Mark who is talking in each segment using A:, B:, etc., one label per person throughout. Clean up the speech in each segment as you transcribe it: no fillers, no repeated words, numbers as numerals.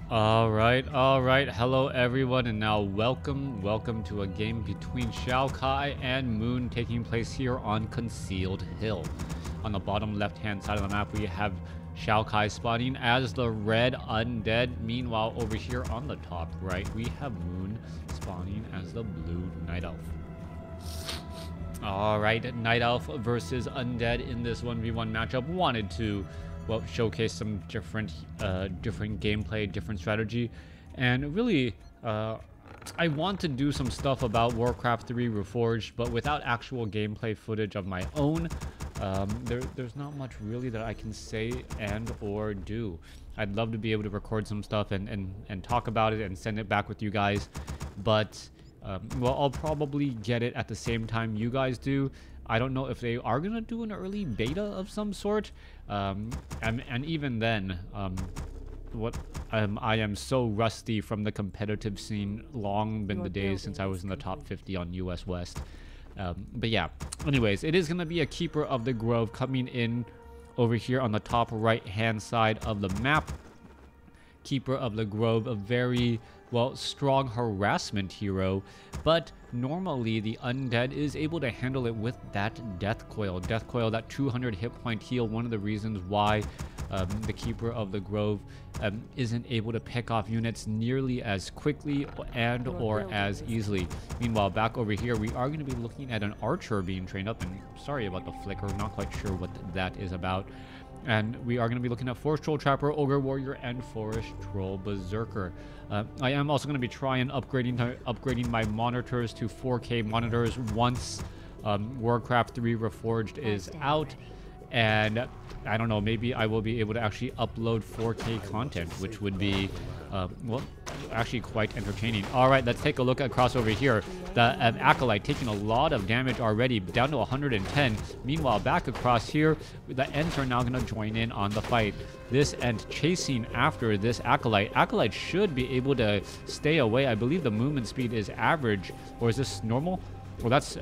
A: All right. Hello, everyone, and now welcome to a game between XiaoKai and Moon taking place here on Concealed Hill. On the bottom left-hand side of the map, we have XiaoKai spawning as the red undead. Meanwhile, over here on the top right, we have Moon spawning as the blue night elf. All right, night elf versus undead in this 1v1 matchup. Wanted to showcase some different gameplay, different strategy, and really I want to do some stuff about Warcraft 3 Reforged, but without actual gameplay footage of my own. There's not much really that I can say and or do. I'd love to be able to record some stuff and talk about it and send it back with you guys, but I'll probably get it at the same time you guys do. I don't know if they are gonna do an early beta of some sort, and even then, I am so rusty from the competitive scene. Long been the days since I was in the top 50 on US West. But yeah, anyways, it is gonna be a Keeper of the Grove coming in over here on the top right hand side of the map. Keeper of the Grove, a very strong harassment hero, but normally the undead is able to handle it with that death coil, that 200 hit point heal. One of the reasons why the Keeper of the Grove isn't able to pick off units nearly as quickly and or as easily. Meanwhile, back over here, we are going to be looking at an archer being trained up, and sorry about the flicker, not quite sure what that is about. And we are going to be looking at Forest Troll Trapper, Ogre Warrior, and Forest Troll Berserker. I am also going to be trying upgrading my monitors to 4K monitors once Warcraft 3 Reforged is out. And I don't know, maybe I will be able to actually upload 4K content, which would be, actually quite entertaining. All right, let's take a look across over here. The Acolyte taking a lot of damage already, down to 110. Meanwhile, back across here, the Ents are now going to join in on the fight. This Ent chasing after this Acolyte. Acolyte should be able to stay away. I believe the movement speed is average, or is this normal? Well, that's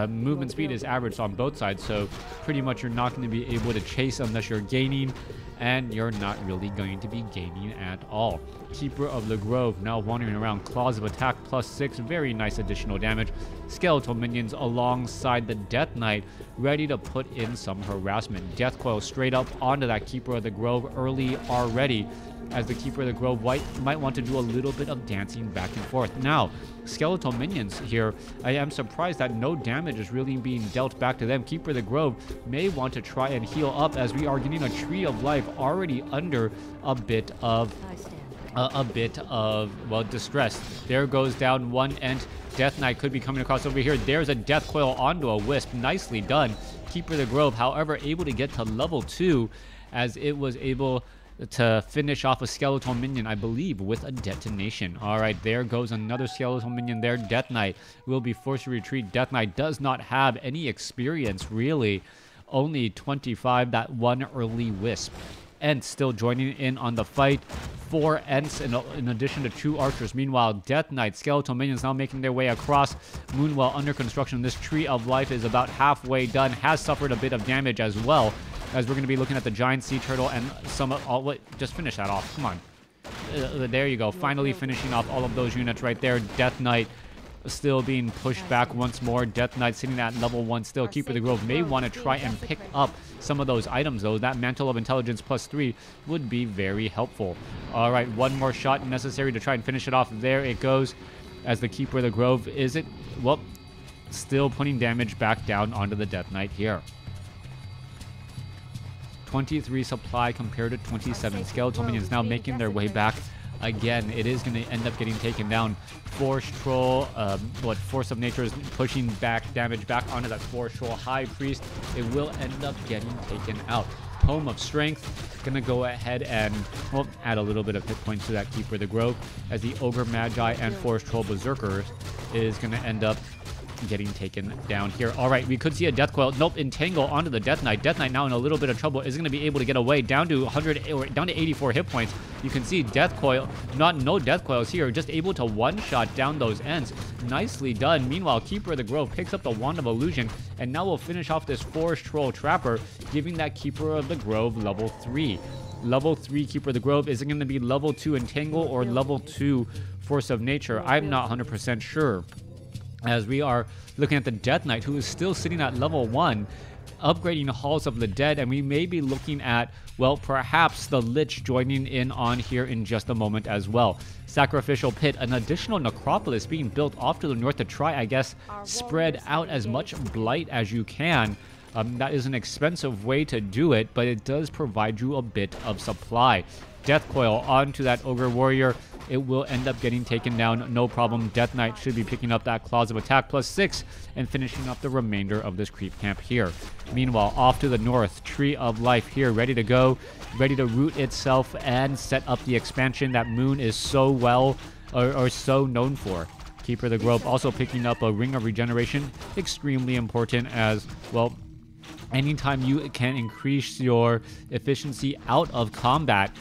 A: movement speed is average on both sides, so pretty much you're not going to be able to chase unless you're gaining, and you're not really going to be gaining at all. Keeper of the Grove now wandering around, Claws of Attack +6, very nice additional damage. Skeletal minions alongside the Death Knight, ready to put in some harassment. Death Coil straight up onto that Keeper of the Grove early already, as the Keeper of the Grove might want to do a little bit of dancing back and forth. Now, skeletal minions here, I am surprised that no damage is really being dealt back to them. Keeper of the Grove may want to try and heal up, as we are getting a Tree of Life already under a bit of distress. There goes down one Ent. Death Knight could be coming across over here. There's a Death Coil onto a Wisp. Nicely done. Keeper of the Grove, however, able to get to level 2, as it was able to finish off a skeletal minion, I believe, with a detonation. All right, there goes another skeletal minion there. Death Knight will be forced to retreat. Death Knight does not have any experience, really. Only 25, that one early Wisp. Ents still joining in on the fight. 4 Ents in addition to 2 archers. Meanwhile, Death Knight, skeletal minions now making their way across. Moonwell under construction. This Tree of Life is about halfway done. Has suffered a bit of damage as well, as we're going to be looking at the giant sea turtle and some just finish that off. Come on. There you go. Finally finishing off all of those units right there. Death Knight still being pushed back once more. Death Knight sitting at level 1 still. Keeper of the Grove may want to try and pick up some of those items, though. That Mantle of Intelligence +3 would be very helpful. All right, one more shot necessary to try and finish it off. There it goes, as the Keeper of the Grove still putting damage back down onto the Death Knight here. 23 supply compared to 27. Skeletal minions now making their way back. Again, it is going to end up getting taken down. Forest Troll, Force of Nature is pushing back damage back onto that Forest Troll High Priest. It will end up getting taken out. Tome of Strength going to go ahead and add a little bit of hit points to that Keeper of the Grove, as the Ogre Magi and Forest Troll Berserker is going to end up getting taken down here. All right, we could see a Death Coil. Nope, entangle onto the Death Knight. Death Knight now in a little bit of trouble. Is going to be able to get away down to 100 or down to 84 hit points. You can see Death Coil, no Death Coils here, just able to one-shot down those Ents. Nicely done. Meanwhile, Keeper of the Grove picks up the Wand of Illusion, and now we'll finish off this Forest Troll Trapper, giving that Keeper of the Grove level 3. Level 3 Keeper of the Grove. Is it going to be level 2 Entangle or level 2 Force of Nature? I'm not 100% sure, as we are looking at the Death Knight, who is still sitting at level 1, upgrading Halls of the Dead, and we may be looking at, well, perhaps the Lich joining in on here in just a moment as well. Sacrificial Pit, an additional necropolis being built off to the north to try, I guess, spread out as much blight as you can. That is an expensive way to do it, but it does provide you a bit of supply. Death Coil onto that Ogre Warrior. It will end up getting taken down, no problem. Death Knight should be picking up that Claws of Attack +6 and finishing up the remainder of this creep camp here. Meanwhile, off to the north, Tree of Life here, ready to go, ready to root itself and set up the expansion that Moon is so well or so known for. Keeper of the Grove also picking up a Ring of Regeneration, extremely important as, well, anytime you can increase your efficiency out of combat,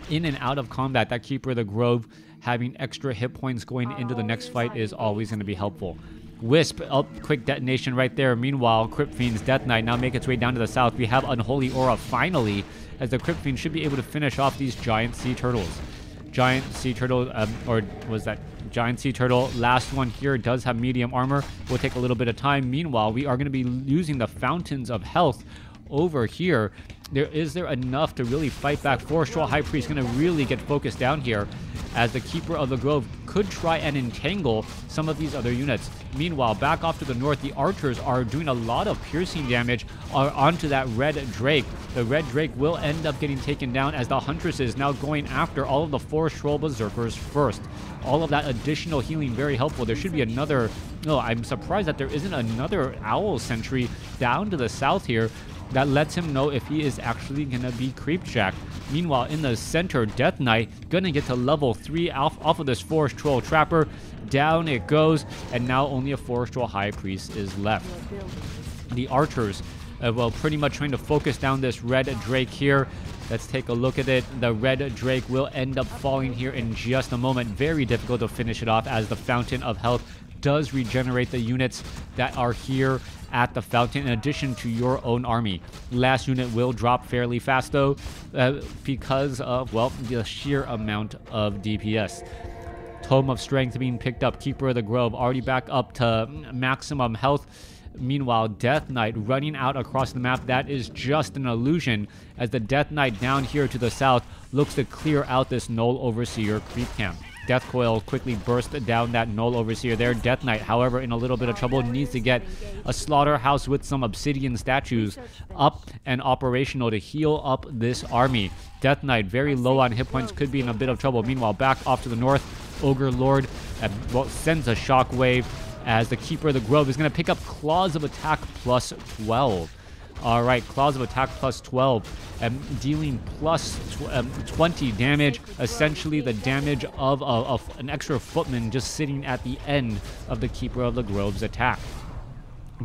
A: in and out of combat, that Keeper of the Grove having extra hit points going into the next fight is always going to be helpful. Wisp, quick detonation right there. Meanwhile, Crypt Fiend's Death Knight now make its way down to the south. We have Unholy Aura finally, as the Crypt Fiend should be able to finish off these giant sea turtles. Giant sea turtle, or was that giant sea turtle? Last one here does have medium armor. Will take a little bit of time. Meanwhile, we are going to be using the Fountains of Health over here. Is there enough to really fight back? Forestral High Priest going to really get focused down here, as the Keeper of the Grove could try and entangle some of these other units. Meanwhile, back off to the north, the archers are doing a lot of piercing damage onto that Red Drake. The Red Drake will end up getting taken down, as the Huntress is now going after all of the Forest Troll Berserkers first. All of that additional healing, very helpful. There should be another... No, I'm surprised that there isn't another Owl Sentry down to the south here that lets him know if he is actually going to be creepjacked. Meanwhile, in the center, Death Knight going to get to level 3 off of this Forest Troll Trapper. Down it goes, and now only a Forest Troll High Priest is left. The archers, well, pretty much trying to focus down this Red Drake here. Let's take a look at it. The Red Drake will end up falling here in just a moment. Very difficult to finish it off, as the Fountain of Health does regenerate the units that are here at the fountain, in addition to your own army. Last unit will drop fairly fast though, because of, well, the sheer amount of DPS. Tome of Strength being picked up. Keeper of the Grove already back up to maximum health. Meanwhile, Death Knight running out across the map. That is just an illusion, as the Death Knight down here to the south looks to clear out this Null Overseer creep camp. Death Coil quickly burst down that Null Overseer there. Death Knight, however, in a little bit of trouble, needs to get a slaughterhouse with some obsidian statues up and operational to heal up this army. Death Knight, very low on hit points, could be in a bit of trouble. Meanwhile, back off to the north, Ogre Lord well, sends a shockwave, as the Keeper of the Grove is going to pick up Claws of Attack +12. All right, Claws of Attack +12, dealing +20 damage. Essentially, the damage of an extra footman just sitting at the end of the Keeper of the Grove's attack.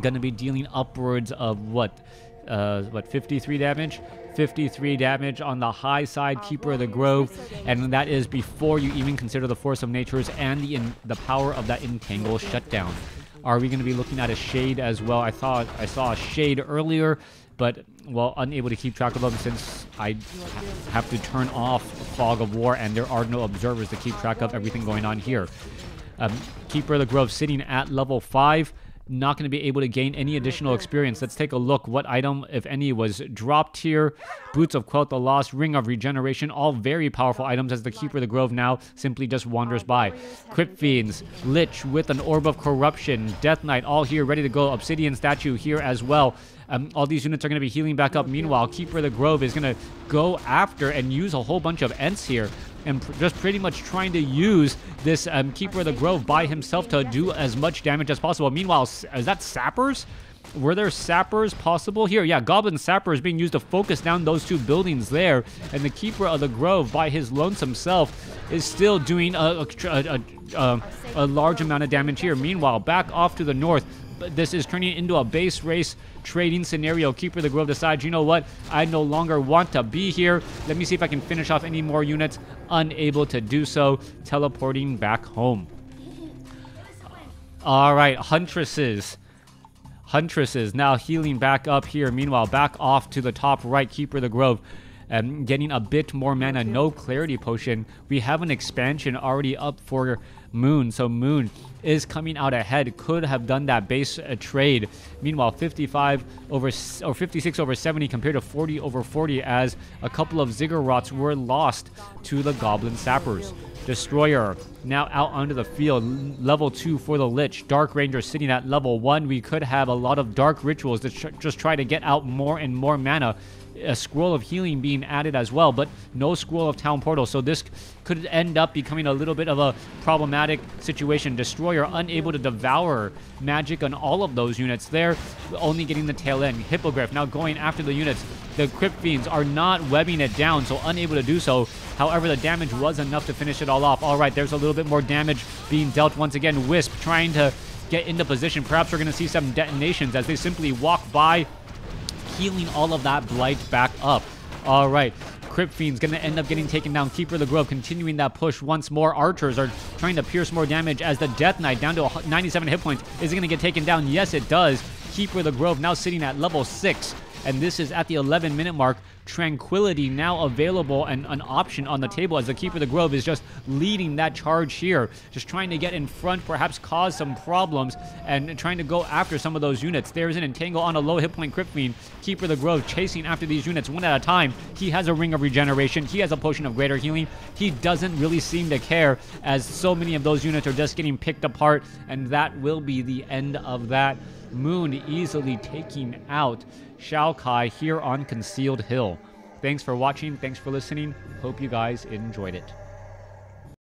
A: Going to be dealing upwards of what 53 damage? 53 damage on the high side, Keeper of the Grove, and that is before you even consider the Force of Natures and the power of that Entangle shutdown. Are we going to be looking at a Shade as well? I saw a Shade earlier, but, well, unable to keep track of them since I have to turn off Fog of War and there are no observers to keep track of everything going on here. Keeper of the Grove sitting at level 5. Not going to be able to gain any additional experience. Let's take a look what item, if any, was dropped here. Boots of Quelt the Lost, Ring of Regeneration, all very powerful items, as the Keeper of the Grove now simply just wanders by. Crypt Fiends, Lich with an Orb of Corruption, Death Knight, all here ready to go. Obsidian Statue here as well. All these units are going to be healing back up. Meanwhile, Keeper of the Grove is going to go after and use a whole bunch of Ents here, and just pretty much trying to use this Keeper of the Grove by himself to do as much damage as possible. Meanwhile, is that Sappers? Were there Sappers possible here? Yeah, Goblin Sappers being used to focus down those two buildings there, and the Keeper of the Grove by his lonesome self is still doing a large amount of damage here. Meanwhile, back off to the north, this is turning into a base race trading scenario. Keeper of the Grove decides, you know what, I no longer want to be here. Let me see if I can finish off any more units. Unable to do so, teleporting back home. All right, Huntresses now healing back up here. Meanwhile, back off to the top right, Keeper of the Grove getting a bit more mana. No clarity potion. We have an expansion already up for Moon, so Moon is coming out ahead. Could have done that base trade. Meanwhile, 56 over 70 compared to 40 over 40, as a couple of Ziggurats were lost to the Goblin Sappers. Destroyer now out onto the field. Level 2 for the Lich. Dark Ranger sitting at level 1. We could have a lot of dark rituals to just try to get out more and more mana. A scroll of healing being added as well, but no scroll of town portal, so this could end up becoming a little bit of a problematic situation. Destroyer unable to devour magic on all of those units there, only getting the tail end. Hippogriff now going after the units. The Crypt Fiends are not webbing it down, so unable to do so. However, the damage was enough to finish it all off. All right, there's a little bit more damage being dealt once again. Wisp trying to get into position. Perhaps we're going to see some detonations as they simply walk by, healing all of that blight back up. All right, Crypt Fiend's going to end up getting taken down. Keeper of the Grove continuing that push once more. Archers are trying to pierce more damage as the Death Knight down to 97 hit points. Is it going to get taken down? Yes, it does. Keeper of the Grove now sitting at level 6. And this is at the 11-minute mark. Tranquility now available and an option on the table as the Keeper of the Grove is just leading that charge here. Just trying to get in front, perhaps cause some problems, and trying to go after some of those units. There's an entangle on a low hit point Crypt Fiend. Keeper of the Grove chasing after these units one at a time. He has a Ring of Regeneration. He has a Potion of Greater Healing. He doesn't really seem to care, as so many of those units are just getting picked apart, and that will be the end of that. Moon easily taking out XiaoKai here on Concealed Hill. Thanks for watching. Thanks for listening. Hope you guys enjoyed it.